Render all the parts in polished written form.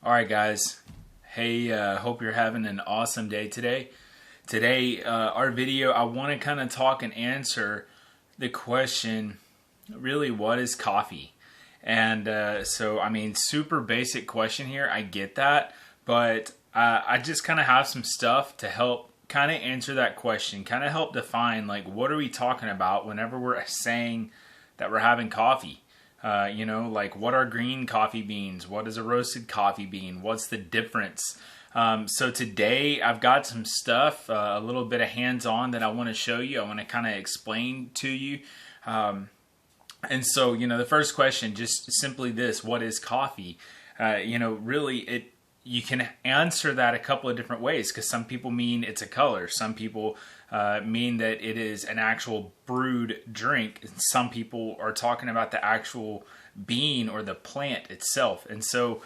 All right, guys. Hey, hope you're having an awesome day today. Today, our video, I want to kind of talk and answer the question, really, what is coffee? And I mean, super basic question here. I get that, but I just kind of have some stuff to help kind of answer that question, kind of help define, like, what are we talking about whenever we're saying that we're having coffee? Like, what are green coffee beans? What is a roasted coffee bean? What's the difference? So today I've got some stuff, a little bit of hands-on that I want to show you. I want to kind of explain to you. The first question, just simply this: what is coffee? Really, you can answer that a couple of different ways, because some people mean it's a color. Some people mean that it is an actual brewed drink. And some people are talking about the actual bean or the plant itself. And so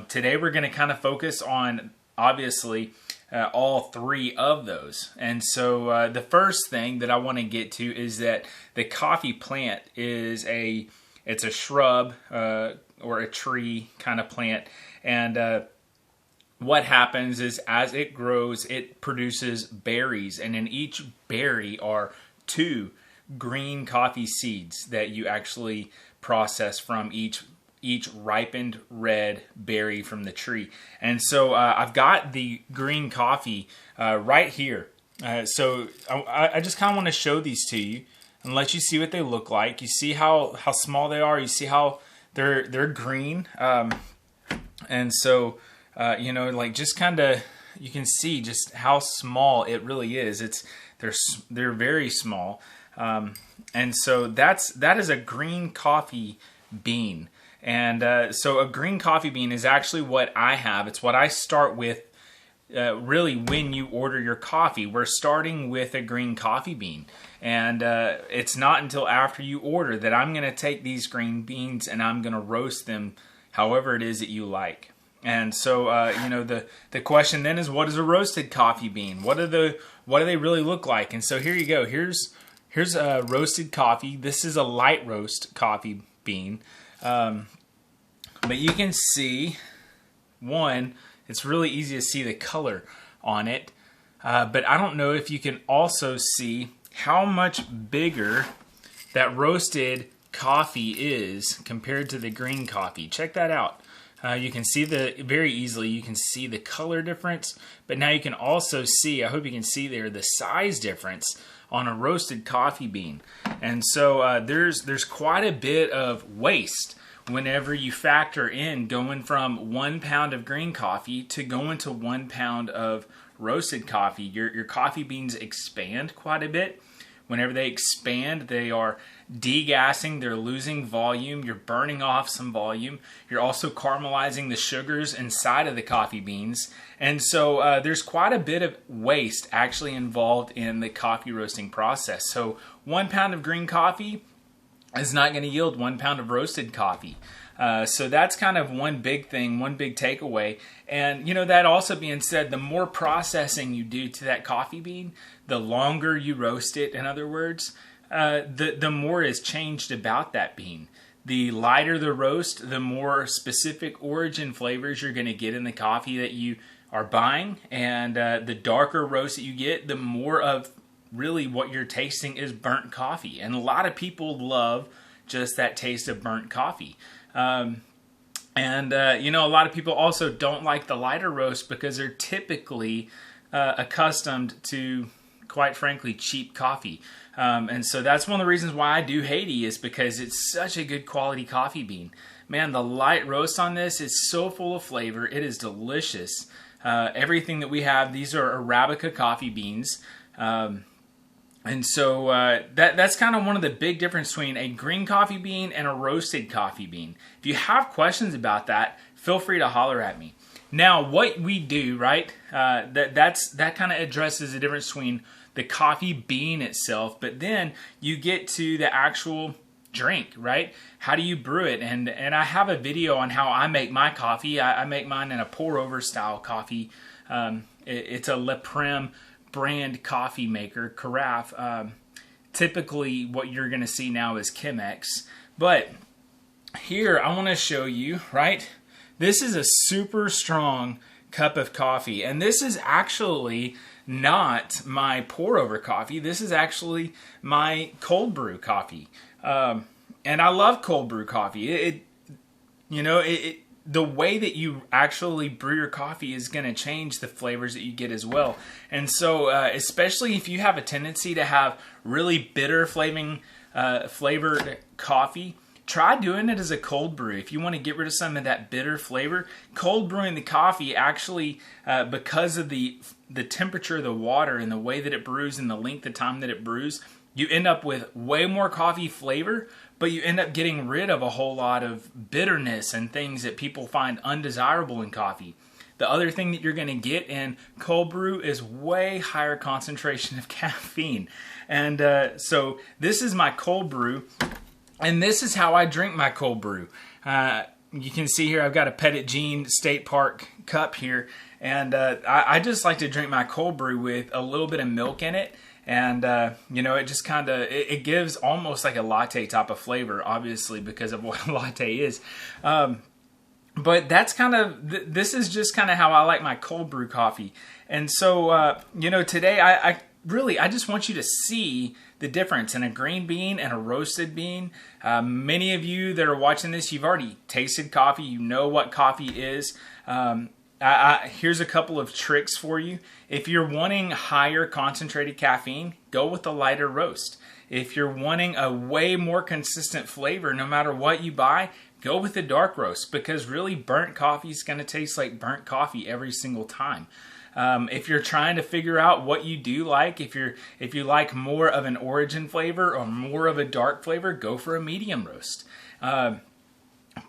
today we're going to kind of focus on, obviously, all three of those. And so the first thing that I want to get to is that the coffee plant is a shrub or a tree kind of plant. And what happens is, as it grows, it produces berries, and in each berry are two green coffee seeds that you actually process from each ripened red berry from the tree. And so I've got the green coffee right here. So I just kind of want to show these to you and let you see what they look like. You see how small they are. You see how they're green. Just kind of, you can see just how small it really is. They're very small. And so that is a green coffee bean. And so a green coffee bean is actually what I have. It's what I start with really when you order your coffee. We're starting with a green coffee bean. And it's not until after you order that I'm going to take these green beans and I'm going to roast them however it is that you like. And so, the question then is, what is a roasted coffee bean? What do they really look like? And so here you go. Here's a roasted coffee. This is a light roast coffee bean. But you can see, it's really easy to see the color on it. But I don't know if you can also see how much bigger that roasted coffee is compared to the green coffee. Check that out. You can see very easily, you can see the color difference, but now you can also see, I hope you can see there, the size difference on a roasted coffee bean. And so there's quite a bit of waste whenever you factor in going from 1 pound of green coffee to going to 1 pound of roasted coffee. Your coffee beans expand quite a bit. Whenever they expand, they are degassing, they're losing volume, you're burning off some volume. You're also caramelizing the sugars inside of the coffee beans. And so there's quite a bit of waste actually involved in the coffee roasting process. So 1 pound of green coffee is not going to yield 1 pound of roasted coffee. So that's kind of one big thing, one big takeaway. And, that also being said, the more processing you do to that coffee bean, the longer you roast it, in other words, the more is changed about that bean. The lighter the roast, the more specific origin flavors you're going to get in the coffee that you are buying. And the darker roast that you get, the more of really what you're tasting is burnt coffee. And a lot of people love just that taste of burnt coffee. A lot of people also don't like the lighter roast because they're typically accustomed to, quite frankly, cheap coffee. And so that's one of the reasons why I do Haiti, is because it's such a good quality coffee bean. Man, the light roast on this is so full of flavor. It is delicious. Everything that we have, these are Arabica coffee beans. That's kind of one of the big differences between a green coffee bean and a roasted coffee bean. If you have questions about that, feel free to holler at me. Now, what we do, right, that kind of addresses the difference between the coffee bean itself, but then you get to the actual drink, right? How do you brew it? And I have a video on how I make my coffee. I make mine in a pour-over style coffee. It's a Le Prem brand coffee maker, carafe. Typically, what you're going to see now is Chemex. But here, I want to show you, right, this is a super strong cup of coffee. And this is actually not my pour over coffee. This is actually my cold brew coffee. And I love cold brew coffee. The way that you actually brew your coffee is going to change the flavors that you get as well. And so, especially if you have a tendency to have really bitter flavored coffee, try doing it as a cold brew. If you want to get rid of some of that bitter flavor, cold brewing the coffee actually, because of the temperature of the water and the way that it brews and the length of time that it brews, you end up with way more coffee flavor, but you end up getting rid of a whole lot of bitterness and things that people find undesirable in coffee. The other thing that you're going to get in cold brew is way higher concentration of caffeine. And so this is my cold brew, and this is how I drink my cold brew. You can see here I've got a Petit Jean State Park cup here, and I just like to drink my cold brew with a little bit of milk in it. And, it just kind of, it gives almost like a latte type of flavor, obviously, because of what a latte is. But that's kind of, this is just kind of how I like my cold brew coffee. And so, today I just want you to see the difference in a green bean and a roasted bean. Many of you that are watching this, you've already tasted coffee. You know what coffee is. Here's a couple of tricks for you. If you're wanting higher concentrated caffeine, go with the lighter roast. If you're wanting a way more consistent flavor, no matter what you buy, go with the dark roast, because really burnt coffee is going to taste like burnt coffee every single time. If you're trying to figure out what you do like, if you like more of an origin flavor or more of a dark flavor, go for a medium roast.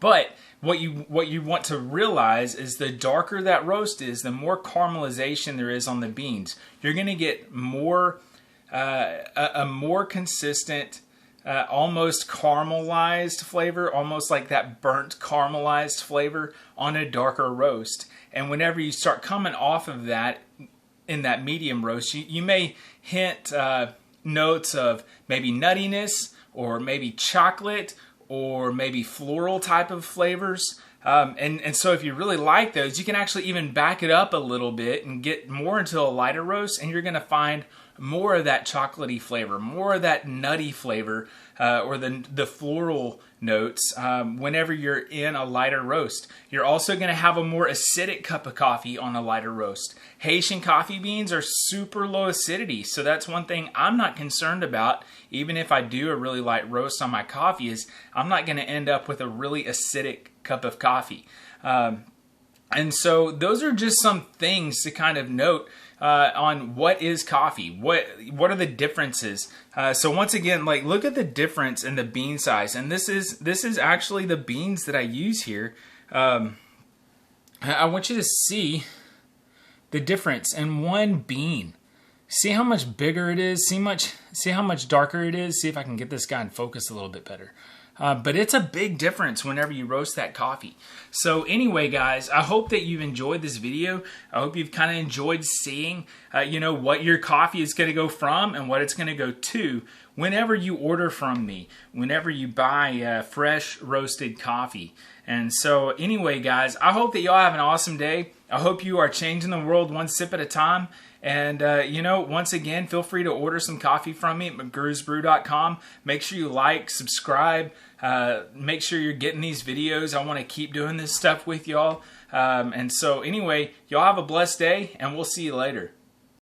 But what you want to realize is the darker that roast is, the more caramelization there is on the beans. You're going to get more a more consistent, almost caramelized flavor, almost like that burnt caramelized flavor on a darker roast. And whenever you start coming off of that in that medium roast, you may hint notes of maybe nuttiness or maybe chocolate or maybe floral type of flavors. And so if you really like those, you can actually even back it up a little bit and get more into a lighter roast, and you're going to find more of that chocolatey flavor, more of that nutty flavor, or the floral notes whenever you're in a lighter roast. You're also going to have a more acidic cup of coffee on a lighter roast. Haitian coffee beans are super low acidity, so that's one thing I'm not concerned about. Even if I do a really light roast on my coffee, is I'm not going to end up with a really acidic cup of coffee. And so those are just some things to kind of note on what is coffee. What are the differences? So once again, like, look at the difference in the bean size, and this is actually the beans that I use here. I want you to see the difference in one bean. See how much bigger it is. See how much darker it is. See if I can get this guy in focus a little bit better. But it's a big difference whenever you roast that coffee. So anyway, guys, I hope that you've enjoyed this video. I hope you've kind of enjoyed seeing, what your coffee is going to go from and what it's going to go to whenever you order from me, whenever you buy fresh roasted coffee. And so anyway, guys, I hope that y'all have an awesome day. I hope you are changing the world one sip at a time. And, once again, feel free to order some coffee from me at mcgrewsbrew.com. Make sure you like, subscribe, make sure you're getting these videos. I want to keep doing this stuff with y'all. And so anyway, y'all have a blessed day, and we'll see you later.